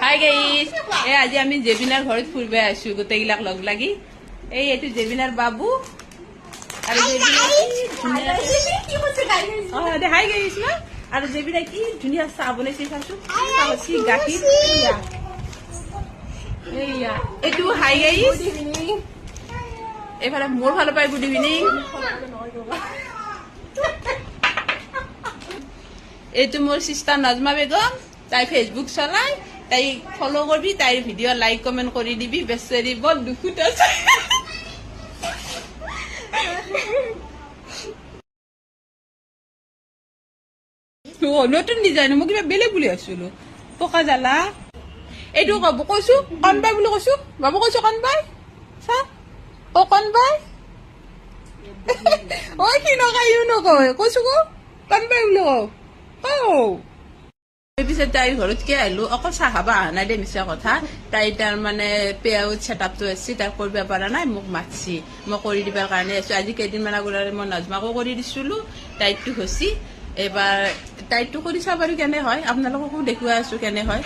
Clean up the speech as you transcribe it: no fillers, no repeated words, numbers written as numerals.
Hi guys, আজি আমি জেবিনাৰ ঘৰত ফুৰিব আছো গোটেইগিলাক লগ লাগি। এইটো জেবিনাৰ বাবু আৰু হাই গাইস না। আৰু জেবিনা কি ধুনীয়া চাহ বনাইছে চাচোন, কি গাখীৰ। এইয়া এইটো হাই গাইস, এইফালে মোৰ ফালৰ পৰা গুড ইভিনিং। এইটো মোৰ চিষ্টাৰ নজমা বেগম, তাই ফেচবুক চলাই, তাই ফলো কৰবি, তাইৰ ভিডিও লাইক কমেন্ট কৰে দিবি। বেচাৰি বৰ দুখুত আছে। নতুন ডিজাইন, মই কিবা বেলেগ বুলি আছিলো। পকা জ্বালা এইটো কব কৈছো, কণবাই বুলি কৈছো। বাবু কৈছো কণবাই, চা অ কণবাই। ঐ কি নকাইও নকয়, কৈছো ক কণবাই বুলি কও। পিছত তাইৰ ঘৰত কি আহিলো, অকল চাহ খাবা অহা নাই দে, মিছা কথা। তাই তাৰ মানে পেয়াউত ছেটআপটো আছে, তাই কৰিব পৰা নাই, মোক মাতছি, মই কৰি দিবৰ কাৰণে আছো। আজি কেইদিনমান আগতে মই নজমাকো কৰি দিছিলো, তাইৰটো হৈছে। এবাৰ তাইৰটো কৰি চাব পাৰি কেনে হয়, আপোনালোককো দেখুৱাই আছো কেনে হয়।